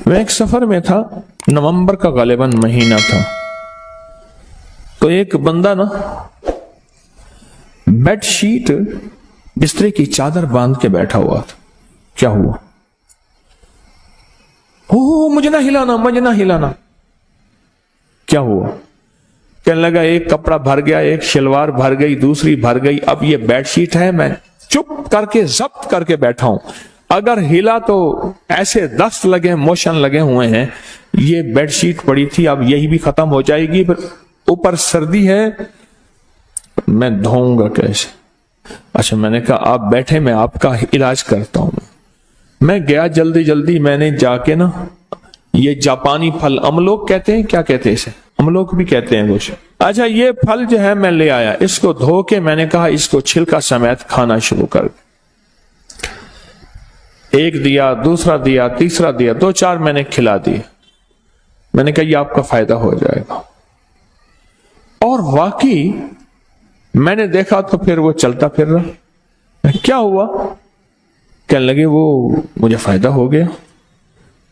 میں ایک سفر میں تھا، نومبر کا غالباً مہینہ تھا، تو ایک بندہ نا بیڈ شیٹ بسترے کی چادر باندھ کے بیٹھا ہوا تھا۔ کیا ہوا؟ مجھے نہ ہلانا، مجھے نہ ہلانا۔ کیا ہوا؟ کہنے لگا ایک کپڑا بھر گیا، ایک شلوار بھر گئی، دوسری بھر گئی، اب یہ بیڈ شیٹ ہے، میں چپ کر کے ضبط کر کے بیٹھا ہوں، اگر ہلا تو ایسے دست لگے، موشن لگے ہوئے ہیں، یہ بیڈ شیٹ پڑی تھی، اب یہی بھی ختم ہو جائے گی، پھر اوپر سردی ہے، میں دھوؤں گا کیسے؟ اچھا، میں نے کہا آپ بیٹھے، میں آپ کا علاج کرتا ہوں۔ میں گیا جلدی، میں نے جا کے نا یہ جاپانی پھل املوک کہتے ہیں، کیا کہتے ہیں اسے؟ املوک بھی کہتے ہیں کچھ۔ اچھا، یہ پھل جو ہے میں لے آیا، اس کو دھو کے میں نے کہا اس کو چھلکا سمیت کھانا شروع کر۔ ایک دیا، دوسرا دیا، تیسرا دیا، 2-4 میں نے کھلا دیے۔ میں نے کہا یہ آپ کا فائدہ ہو جائے گا، اور واقعی میں نے دیکھا تو پھر وہ چلتا پھر رہا۔ کیا ہوا؟ کہنے لگے وہ مجھے فائدہ ہو گیا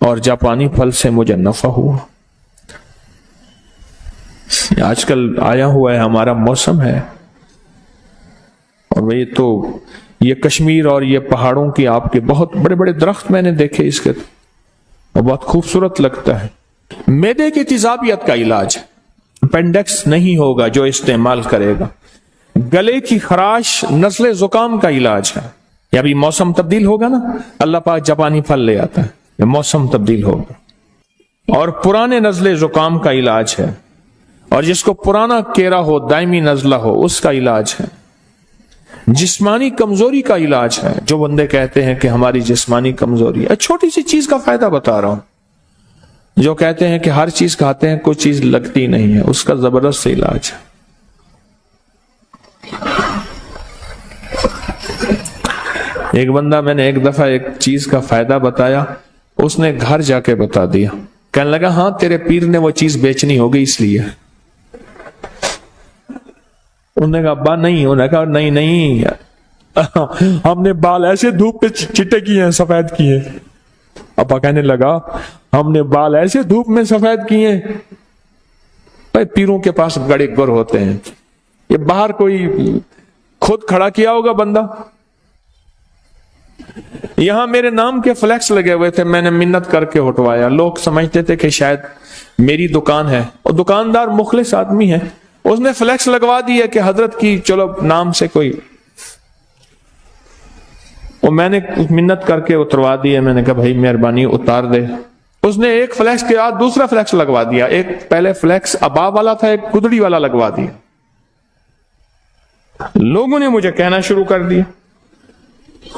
اور جاپانی پھل سے مجھے نفع ہوا۔ آج کل آیا ہوا ہے ہمارا موسم ہے، اور یہ تو یہ کشمیر اور یہ پہاڑوں کی آپ کے بہت بڑے بڑے درخت میں نے دیکھے اس کے، اور بہت خوبصورت لگتا ہے۔ معدے کی تیزابیت کا علاج، اپینڈکس نہیں ہوگا جو استعمال کرے گا۔ گلے کی خراش، نزلے زکام کا علاج ہے۔ یا ابھی موسم تبدیل ہوگا نا، اللہ پاک جاپانی پھل لے آتا ہے، یہ موسم تبدیل ہوگا۔ اور پرانے نزلے زکام کا علاج ہے، اور جس کو پرانا کیرا ہو، دائمی نزلہ ہو، اس کا علاج ہے۔ جسمانی کمزوری کا علاج ہے، جو بندے کہتے ہیں کہ ہماری جسمانی کمزوری ہے، چھوٹی سی چیز کا فائدہ بتا رہا ہوں۔ جو کہتے ہیں کہ ہر چیز کھاتے ہیں کوئی چیز لگتی نہیں ہے، اس کا زبردست علاج ہے۔ ایک بندہ، میں نے ایک دفعہ ایک چیز کا فائدہ بتایا، اس نے گھر جا کے بتا دیا، کہنے لگا ہاں تیرے پیر نے وہ چیز بیچنی ہوگی اس لیے۔ انہوں نے کہا ابا نہیں، انہوں نے کہا نہیں ہم نے بال ایسے دھوپ پہ چٹے کیے ہیں، سفید کیے۔ ابا کہنے لگا ہم نے بال ایسے دھوپ میں سفید کیے ہیں، بھائی پیروں کے پاس بڑے گر ہوتے ہیں، یہ باہر کوئی خود کھڑا کیا ہوگا بندہ۔ یہاں میرے نام کے فلیکس لگے ہوئے تھے، میں نے منت کر کے ہٹوایا۔ لوگ سمجھتے تھے کہ شاید میری دکان ہے، اور دکاندار مخلص آدمی ہے، اس نے فلیکس لگوا دیا کہ حضرت کی چلو نام سے کوئی، اور میں نے منت کر کے اتروا دیا۔ میں نے کہا بھائی مہربانی اتار دے۔ اس نے ایک فلیکس کے بعد دوسرا فلیکس لگوا دیا، ایک پہلے فلیکس ابا والا تھا، ایک گدڑی والا لگوا دیا۔ لوگوں نے مجھے کہنا شروع کر دیا،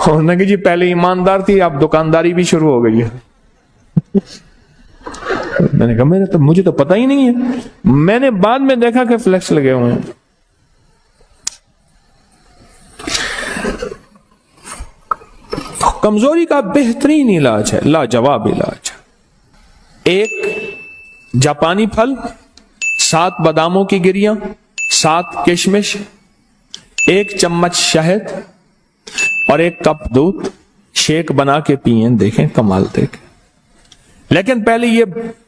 اور نے کہ جی پہلے ایماندار تھی، اب دکانداری بھی شروع ہو گئی ہے۔ میں نے کہا مجھے تو پتہ ہی نہیں ہے، میں نے بعد میں دیکھا کہ فلیکس لگے ہوئے ہیں۔ کمزوری کا بہترین علاج ہے، لاجواب علاج۔ ایک جاپانی پھل، 7 باداموں کی گریاں، 7 کشمش، 1 چمچ شہد اور 1 کپ دودھ، شیک بنا کے پئیں، دیکھیں کمال دیکھیں۔ لیکن پہلے یہ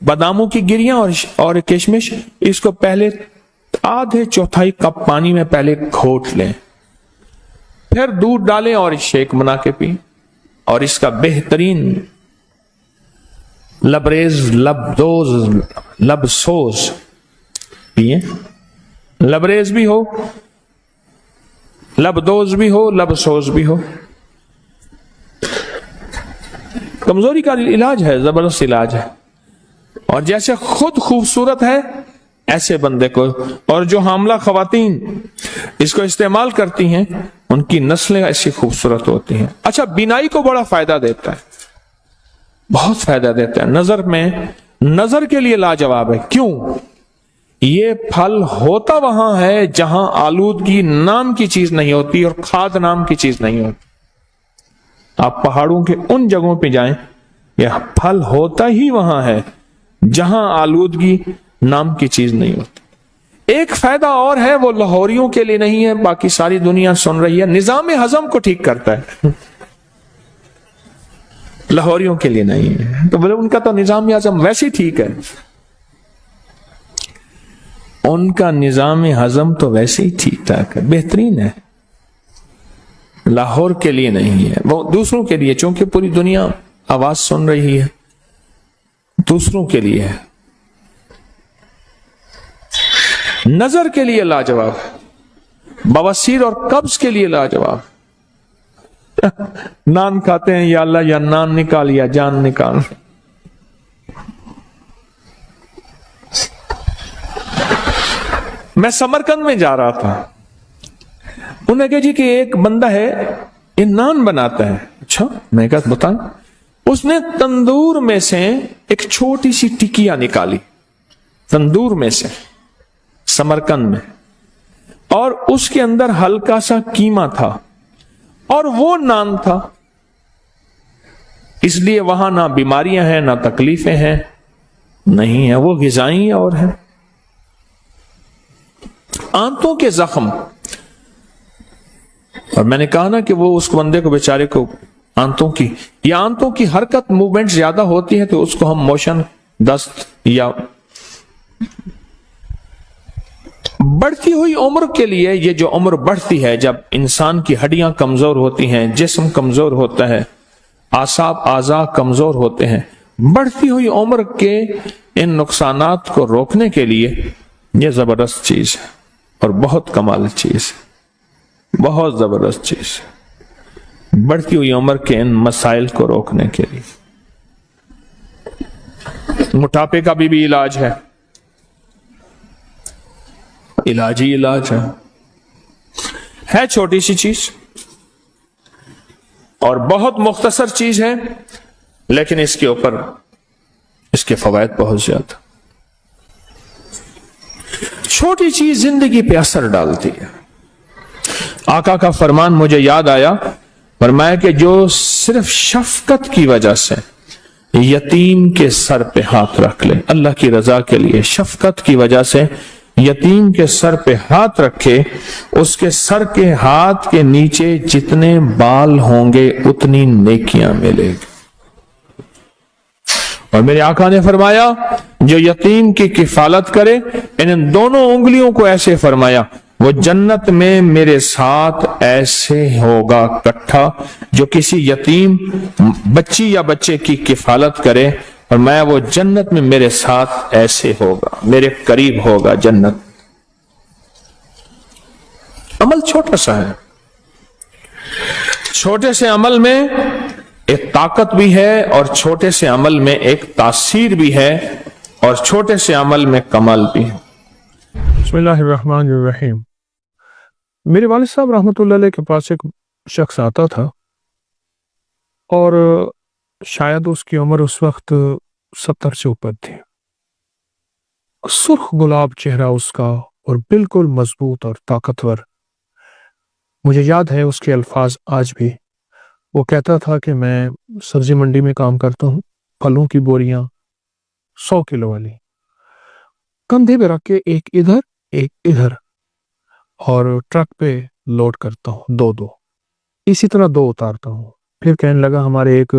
باداموں کی گریاں اور کشمش، اس کو پہلے آدھے چوتھائی کپ پانی میں پہلے گھوٹ لیں، پھر دودھ ڈالیں اور شیک بنا کے پئیں، اور اس کا بہترین لبریز لبسوز پئیں، لبریز بھی ہو، لبدوز بھی ہو، لبسوز بھی ہو۔ کمزوری کا علاج ہے، زبردست علاج ہے، اور جیسے خود خوبصورت ہے ایسے بندے کو، اور جو حاملہ خواتین اس کو استعمال کرتی ہیں ان کی نسلیں ایسی خوبصورت ہوتی ہیں۔ اچھا، بینائی کو بڑا فائدہ دیتا ہے، بہت فائدہ دیتا ہے۔ نظر میں، نظر کے لیے لاجواب ہے۔ کیوں؟ یہ پھل ہوتا وہاں ہے جہاں آلودگی نام کی چیز نہیں ہوتی اور کھاد نام کی چیز نہیں ہوتی۔ آپ پہاڑوں کے ان جگہوں پہ جائیں، یہ پھل ہوتا ہی وہاں ہے جہاں آلودگی نام کی چیز نہیں ہوتی۔ ایک فائدہ اور ہے، وہ لاہوریوں کے لیے نہیں ہے، باقی ساری دنیا سن رہی ہے، نظام ہضم کو ٹھیک کرتا ہے۔ لاہوریوں کے لیے نہیں ہے. تو بولے ان کا تو نظام ہضم ویسے ہی ٹھیک ہے. ان کا نظام ہضم تو ویسے ہی ٹھیک ٹھاک ہے، بہترین ہے، لاہور کے لیے نہیں ہے، وہ دوسروں کے لیے، چونکہ پوری دنیا آواز سن رہی ہے، دوسروں کے لیے ہے. نظر کے لیے لاجواب، بواسیر اور قبض کے لیے لاجواب. نان کھاتے ہیں، یا اللہ یا نان نکال یا جان نکال. میں سمرقند میں جا رہا تھا، انہوں نے کہا جی کہ ایک بندہ ہے یہ نان بناتا ہے. اچھا، میں کہا بتائیں. اس نے تندور میں سے ایک چھوٹی سی ٹکیا نکالی، تندور میں سے، سمرقند میں، اور اس کے اندر ہلکا سا قیمہ تھا اور وہ نان تھا. اس لیے وہاں نہ بیماریاں ہیں نہ تکلیفیں ہیں، نہیں ہیں، وہ غذائی اور ہیں. آنتوں کے زخم، اور میں نے کہا نا کہ وہ اس بندے کو بیچارے کو آنتوں کی حرکت موومنٹ زیادہ ہوتی ہے تو اس کو ہم موشن دست یا بڑھتی ہوئی عمر کے لیے، یہ جو عمر بڑھتی ہے جب انسان کی ہڈیاں کمزور ہوتی ہیں، جسم کمزور ہوتا ہے، اعضاء کمزور ہوتے ہیں، بڑھتی ہوئی عمر کے ان نقصانات کو روکنے کے لیے یہ زبردست چیز ہے اور بہت کمال چیز ہے، بہت زبردست چیز ہے، بڑھتی ہوئی عمر کے ان مسائل کو روکنے کے لیے. موٹاپے کا بھی علاج ہے، علاج ہی علاج ہے چھوٹی سی چیز اور بہت مختصر چیز ہے، لیکن اس کے اوپر اس کے فوائد بہت زیادہ. چھوٹی چیز زندگی پہ اثر ڈالتی ہے. آقا کا فرمان مجھے یاد آیا، فرمایا کہ جو صرف شفقت کی وجہ سے یتیم کے سر پہ ہاتھ رکھ لے، اللہ کی رضا کے لیے شفقت کی وجہ سے یتیم کے سر پہ ہاتھ رکھے، اس کے سر کے ہاتھ کے نیچے جتنے بال ہوں گے اتنی نیکیاں ملے گی. اور میرے آقا نے فرمایا جو یتیم کی کفالت کرے، ان دونوں انگلیوں کو ایسے فرمایا، وہ جنت میں میرے ساتھ ایسے ہوگا کٹھا. جو کسی یتیم بچی یا بچے کی کفالت کرے، اور میں وہ جنت میں میرے ساتھ ایسے ہوگا، میرے قریب ہوگا جنت. عمل چھوٹا سا ہے، چھوٹے سے عمل میں ایک طاقت بھی ہے اور چھوٹے سے عمل میں ایک تاثیر بھی ہے اور چھوٹے سے عمل میں کمال بھی ہے. بسم اللہ الرحمن الرحیم. میرے والد صاحب رحمۃ اللہ علیہ کے پاس ایک شخص آتا تھا اور شاید اس کی عمر اس وقت 70 سے اوپر تھی. سرخ گلاب چہرہ اس کا اور بالکل مضبوط اور طاقتور. مجھے یاد ہے اس کے الفاظ آج بھی. وہ کہتا تھا کہ میں سبزی منڈی میں کام کرتا ہوں، پھلوں کی بوریاں 100 کلو والی کندھے پہ رکھ کے ایک ادھر ایک ادھر اور ٹرک پہ لوڈ کرتا ہوں، دو اسی طرح 2 اتارتا ہوں. پھر کہنے لگا ہمارے ایک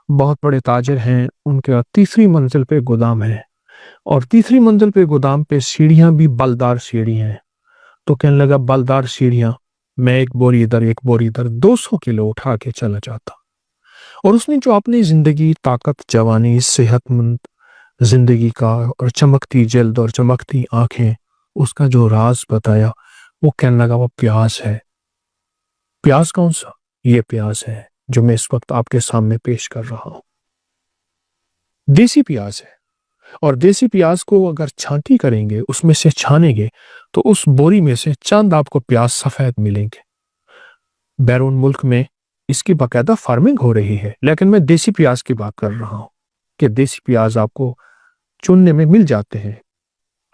بہت بڑے تاجر ہیں، ان کا 3ری منزل پہ گودام ہے اور 3ری منزل پہ گودام پہ سیڑھیاں بھی بلدار سیڑھی ہیں. تو کہنے لگا بلدار سیڑھیاں، میں ایک بوری ادھر ایک بوری ادھر 200 کلو اٹھا کے چلا جاتا. اور اس نے جو اپنی زندگی، طاقت، جوانی، صحت مند زندگی کا اور چمکتی جلد اور چمکتی آنکھیں، اس کا جو راز بتایا، وہ کہنے لگا وہ پیاز ہے. پیاز کون سا؟ یہ پیاز ہے جو میں اس وقت آپ کے سامنے پیش کر رہا ہوں. دیسی پیاز ہے اور دیسی پیاز کو اگر چھانٹی کریں گے، اس میں سے چھانیں گے تو اس بوری میں سے چند آپ کو پیاز سفید ملیں گے. بیرون ملک میں اس کی باقاعدہ فارمنگ ہو رہی ہے، لیکن میں دیسی پیاز کی بات کر رہا ہوں کہ دیسی پیاز آپ کو چننے میں مل جاتے ہیں.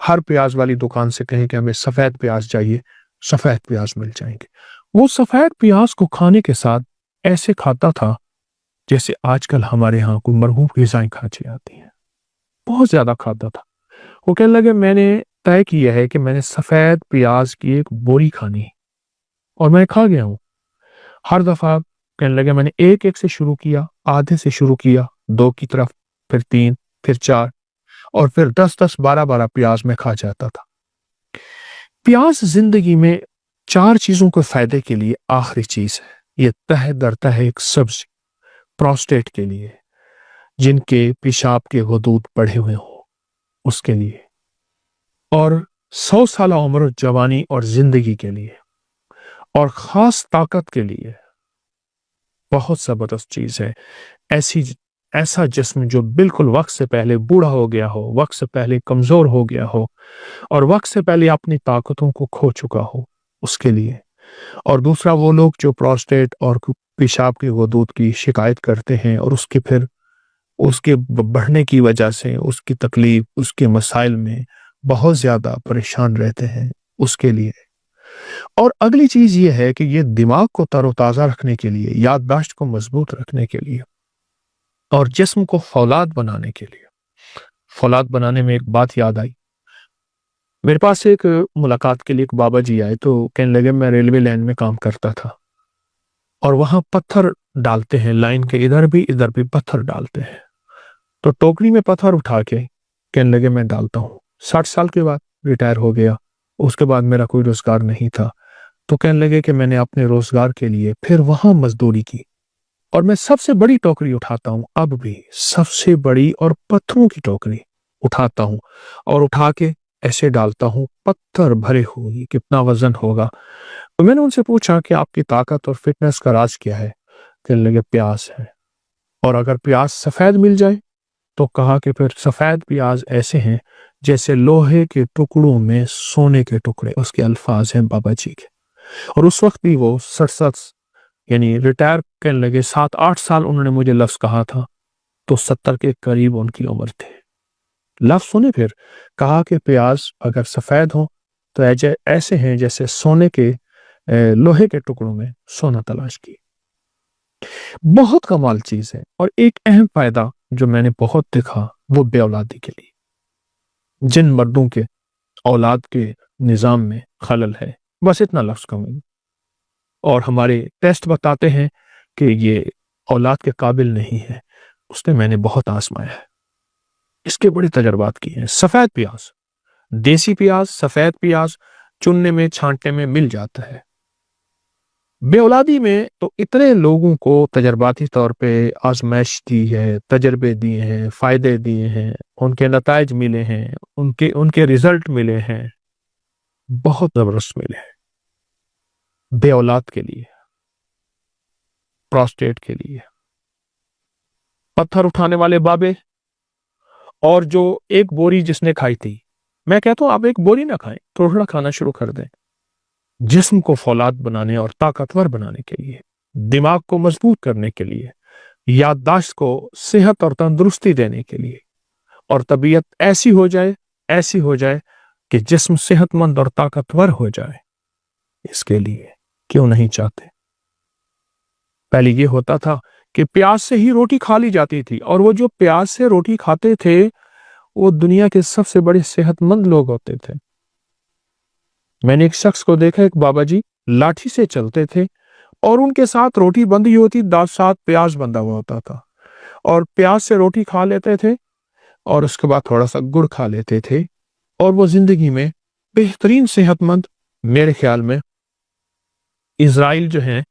ہر پیاز والی دکان سے کہیں کہ ہمیں سفید پیاز چاہیے، سفید پیاز مل جائیں گے. وہ سفید پیاز کو کھانے کے ساتھ ایسے کھاتا تھا جیسے آج کل ہمارے ہاں کوئی مرغوب غذائیں کھانچی آتی ہیں. بہت زیادہ کھاتا تھا. وہ کہنے لگے میں نے طے کیا ہے کہ میں نے سفید پیاز کی ایک بوری کھانی اور میں کھا گیا ہوں. ہر دفعہ कहने लगे मैंने एक एक से शुरू किया, आधे से शुरू किया, 2 की तरफ, फिर 3, फिर 4, और फिर 10-10, 12-12 प्याज में खा जाता था। प्याज जिंदगी में 4 चीजों के फायदे के लिए आखिरी चीज है। ये तह दर तह एक सब्जी, प्रोस्टेट के लिए, जिनके पेशाब के गदूद बढ़े हुए हो उसके लिए, और 100 साल उम्र, जवानी और जिंदगी के लिए, और खास ताकत के लिए बहुत जबरदस्त चीज है। ऐसा जिस्म जो बिल्कुल वक्त से पहले बूढ़ा हो गया हो, वक्त से पहले कमजोर हो गया हो, और वक्त से पहले अपनी ताकतों को खो चुका हो, उसके लिए। और दूसरा, वो लोग जो प्रोस्टेट और पेशाब के गदूद की शिकायत करते हैं और उसके बढ़ने की वजह से उसकी तकलीफ, उसके मसाइल में बहुत ज्यादा परेशान रहते हैं, उसके लिए। और अगली चीज ये है कि ये दिमाग को तरोताजा रखने के लिए, याददाश्त को मजबूत रखने के लिए, और जिस्म को फौलाद बनाने के लिए। फौलाद बनाने में एक बात याद आई। मेरे पास एक मुलाकात के लिए एक बाबा जी आए, तो कहने लगे मैं रेलवे लाइन में काम करता था और वहां पत्थर डालते हैं, लाइन के इधर भी पत्थर डालते हैं। तो टोकरी में पत्थर उठा के कहने लगे मैं डालता हूँ। 60 साल के बाद रिटायर हो गया, उसके बाद मेरा कोई रोजगार नहीं था। तो कहने लगे कि मैंने अपने रोजगार के लिए फिर वहां मजदूरी की, और मैं सबसे बड़ी टोकरी उठाता हूँ, अब भी सबसे बड़ी और पत्थरों की टोकरी उठाता हूँ, और उठा के ऐसे डालता हूँ, पत्थर भरे हुए, कितना वजन होगा। तो मैंने उनसे पूछा कि आपकी ताकत और फिटनेस का राज क्या है? कहने लगे प्याज है, और अगर प्याज सफेद मिल जाए तो कहा कि फिर सफेद प्याज ऐसे हैं जैसे लोहे के टुकड़ों में सोने के टुकड़े। उसके अल्फाज हैं बाबा जी के। और उस वक्त भी वो 67, यानी रिटायर करने लगे, 7-8 साल उन्होंने मुझे लफ्ज कहा था, तो 70 के करीब उनकी उम्र थे। लफ्ज सुने फिर, कहा कि प्याज अगर सफेद हो तो ऐसे हैं जैसे सोने के लोहे के टुकड़ों में सोना तलाश की। बहुत कमाल चीज है। और एक अहम फायदा जो मैंने बहुत देखा वो बेऔलादी के लिए। जिन मर्दों के औलाद के निजाम में खलल है, बस इतना लफ्ज कहूंगा, और हमारे टेस्ट बताते हैं कि ये औलाद के काबिल नहीं है, उसने मैंने बहुत आजमाया है, इसके बड़े तजर्बात किए हैं। सफेद प्याज, देसी प्याज, सफेद प्याज चुनने में, छांटने में मिल जाता है। बेऔलादी में तो इतने लोगों को तजर्बाती तौर पे आजमाइश दी है, तजर्बे दिए हैं, फायदे दिए हैं, उनके नताइज मिले हैं, उनके रिजल्ट मिले हैं, बहुत जबरदस्त मिले हैं। बेऔलाद के लिए, प्रोस्टेट के लिए, पत्थर उठाने वाले बाबे, और जो एक बोरी जिसने खाई थी, मैं कहता हूं आप एक बोरी ना खाएं, थोड़ा खाना शुरू कर दें। जिस्म को फौलाद बनाने और ताकतवर बनाने के लिए, दिमाग को मजबूत करने के लिए, याददाश्त को सेहत और तंदुरुस्ती देने के लिए, और तबीयत ऐसी हो जाए कि जिस्म सेहतमंद और ताकतवर हो जाए, इसके लिए क्यों नहीं चाहते? पहले ये होता था कि प्याज से ही रोटी खा ली जाती थी, और वो जो प्याज से रोटी खाते थे वो दुनिया के सबसे बड़े सेहतमंद लोग होते थे। मैंने एक शख्स को देखा, एक बाबा जी लाठी से चलते थे और उनके साथ रोटी बंधी होती, साथ प्याज बंधा हुआ होता था, और प्याज से रोटी खा लेते थे और उसके बाद थोड़ा सा गुड़ खा लेते थे, और वो जिंदगी में बेहतरीन सेहतमंद। मेरे ख्याल में इजराइल जो है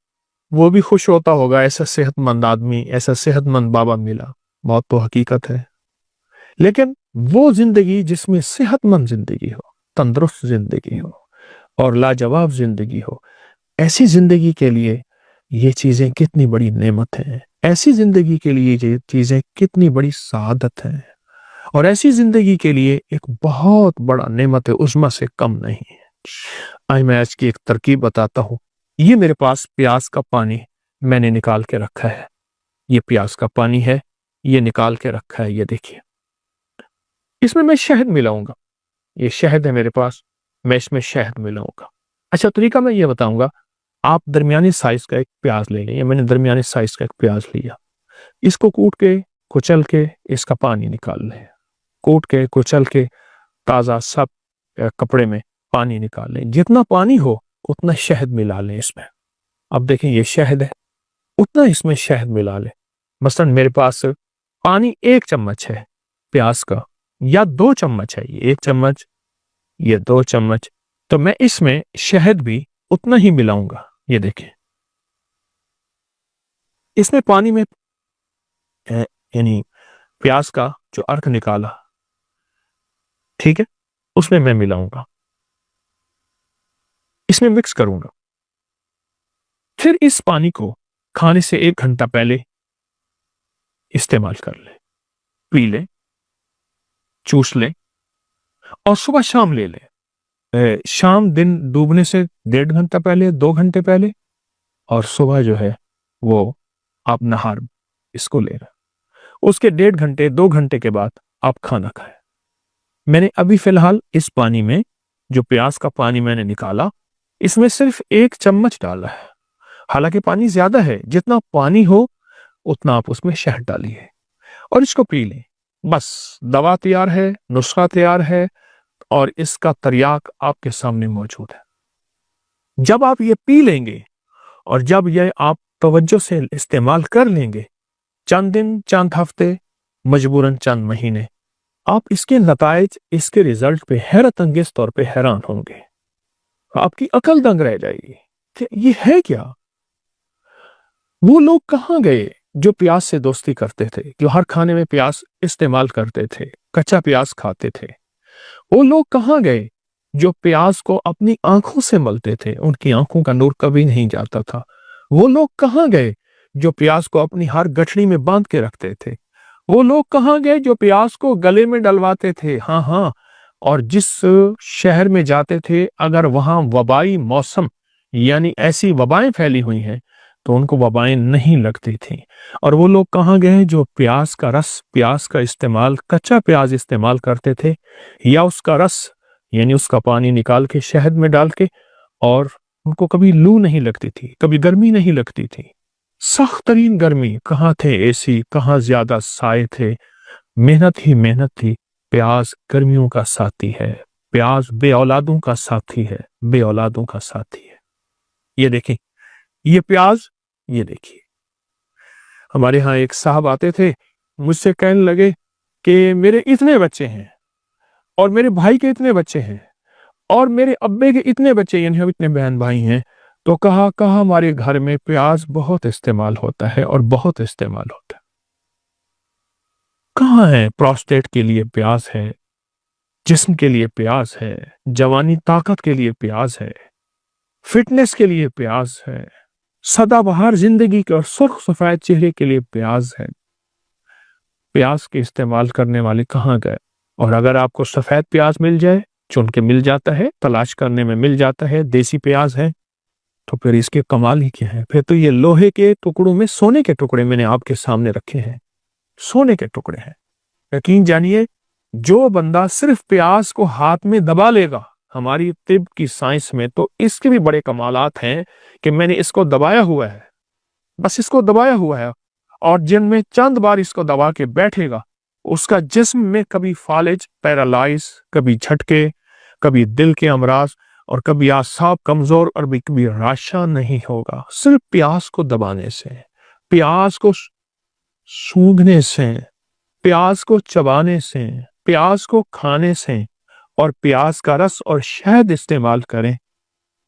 वो भी खुश होता होगा, ऐसा सेहतमंद आदमी, ऐसा सेहतमंद बाबा मिला। बहुत तो हकीकत है। लेकिन वो जिंदगी जिसमें सेहतमंद जिंदगी हो, तंदुरुस्त जिंदगी हो और लाजवाब जिंदगी हो, ऐसी जिंदगी के लिए ये चीजें कितनी बड़ी नेमत हैं, ऐसी जिंदगी के लिए ये चीजें कितनी बड़ी सआदत है, और ऐसी जिंदगी के लिए एक बहुत बड़ा नेमत है, उस्मा से कम नहीं है। आज मैं आज की एक तरकीब बताता हूं। ये मेरे पास प्याज का पानी मैंने निकाल के रखा है, ये प्याज का पानी है, ये निकाल के रखा है, ये देखिए। इसमें मैं शहद मिलाऊंगा, ये शहद है मेरे पास, मैं इसमें शहद मिलाऊंगा। अच्छा, तरीका मैं ये बताऊंगा। आप दरमियानी साइज का एक प्याज ले लें, मैंने दरमियानी साइज का एक प्याज लिया, इसको कूट के कुचल के इसका पानी निकाल लें, कूट के कुचल के ताज़ा सब कपड़े में पानी निकाल लें। जितना पानी हो उतना शहद मिला लें इसमें। अब देखें ये शहद है, उतना इसमें शहद मिला ले। मसलन मेरे पास पानी 1 चम्मच है प्याज का, या 2 चम्मच है, ये 1 चम्मच, ये 2 चम्मच, तो मैं इसमें शहद भी उतना ही मिलाऊंगा। ये देखें, इसमें पानी में यानी प्याज का जो अर्क निकाला, ठीक है, उसमें मैं मिलाऊंगा, इसमें मिक्स करूंगा। फिर इस पानी को खाने से 1 घंटा पहले इस्तेमाल कर ले, पी ले, चूस ले, और सुबह शाम ले ले। शाम दिन डूबने से 1.5 घंटा पहले, 2 घंटे पहले, और सुबह जो है वो आप नहार इसको ले रहे। उसके 1.5 घंटे 2 घंटे के बाद आप खाना खाएं। मैंने अभी फिलहाल इस पानी में, जो प्याज का पानी मैंने निकाला, इसमें सिर्फ 1 चम्मच डाला है। हालांकि पानी ज्यादा है, जितना पानी हो उतना आप उसमें शहद डालिए और इसको पी लें। बस दवा तैयार है, नुस्खा तैयार है, और इसका तर्याक आपके सामने मौजूद है। जब आप ये पी लेंगे और जब ये आप तवज्जो से इस्तेमाल कर लेंगे, चंद दिन, चंद हफ्ते, मजबूरन चंद महीने, आप इसके नताइज, इसके रिजल्ट पे हैरत अंगेज तौर पे हैरान होंगे। आपकी अकल दंग रह जाएगी कि ये है क्या। वो लोग कहां गए जो प्याज से दोस्ती करते थे, जो हर खाने में प्याज इस्तेमाल करते थे, कच्चा प्याज खाते थे। वो लोग कहां गए जो प्याज को अपनी आंखों से मलते थे, उनकी आंखों का नूर कभी नहीं जाता था। वो लोग कहां गए जो प्याज को अपनी हर गठड़ी में बांध के रखते थे। वो लोग कहां गए जो प्याज को गले में डलवाते थे। हाँ, और जिस शहर में जाते थे, अगर वहां वबाई मौसम यानी ऐसी वबाएं फैली हुई हैं, तो उनको वबाएं नहीं लगती थी। और वो लोग कहां गए जो प्याज का रस, प्याज का इस्तेमाल, कच्चा प्याज इस्तेमाल करते थे, या उसका रस यानी उसका पानी निकाल के शहद में डाल के, और उनको कभी लू नहीं लगती थी, कभी गर्मी नहीं लगती थी। सख्त तरीन गर्मी, कहाँ थे एसी, कहाँ ज्यादा साए थे, मेहनत ही मेहनत थी। प्याज गर्मियों का साथी है, प्याज बे औलादों का साथी है, बे औलादों का साथी है। ये देखें, ये प्याज, ये देखिए। हमारे यहाँ एक साहब आते थे, मुझसे कहने लगे कि मेरे इतने बच्चे हैं, और मेरे भाई के इतने बच्चे हैं, और मेरे अब्बे के इतने बच्चे, यानी हम इतने बहन भाई हैं, तो कहा हमारे घर में प्याज बहुत इस्तेमाल होता है, और बहुत इस्तेमाल होता है। कहाँ है? प्रोस्टेट के लिए प्याज है, जिस्म के लिए प्याज है, जवानी ताकत के लिए प्याज है, फिटनेस के लिए प्याज है, सदाबहार जिंदगी के और सुर्ख सफेद चेहरे के लिए प्याज है। प्याज के इस्तेमाल करने वाले कहाँ गए? और अगर आपको सफेद प्याज मिल जाए, चुन के मिल जाता है, तलाश करने में मिल जाता है, देसी प्याज है, तो फिर इसके कमाल ही क्या है। फिर तो ये लोहे के टुकड़ों में सोने के टुकड़े मैंने आपके सामने रखे हैं, सोने के टुकड़े हैं। यकीन जानिए, जो बंदा सिर्फ प्याज को हाथ में दबा लेगा, हमारी तिब की साइंस में तो इसके भी बड़े कमालात हैं कि मैंने इसको दबाया हुआ है, बस इसको दबाया हुआ है, और जिनमें चंद बार इसको दबा के बैठेगा, उसका जिस्म में कभी फालिज, पैरालाइज, कभी झटके, कभी दिल के अमराज, और कभी आसाब कमजोर, और भी कभी राशा नहीं होगा। सिर्फ प्याज को दबाने से, प्याज को सूंघने से, प्याज को चबाने से, प्याज को खाने से, और प्याज का रस और शहद इस्तेमाल करें,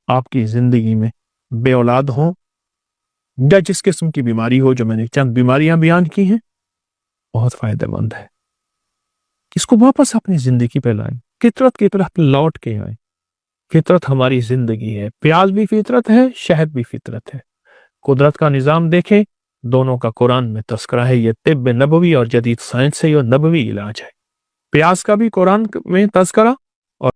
आपकी जिंदगी में बे औलाद हो या जिस किस्म की बीमारी हो, जो मैंने चंद बीमारियां बयान की हैं, बहुत फायदेमंद है। इसको वापस अपनी जिंदगी पे लाएं, फितरत की तरफ लौट के आए। फितरत हमारी जिंदगी है, प्याज भी फितरत है, शहद भी फितरत है। कुदरत का निजाम देखें, दोनों का कुरान में तस्करा है। ये तिब्ब नबवी और जदीद साइंस से ये नबवी इलाज है। प्याज का भी कुरान में तस्करा,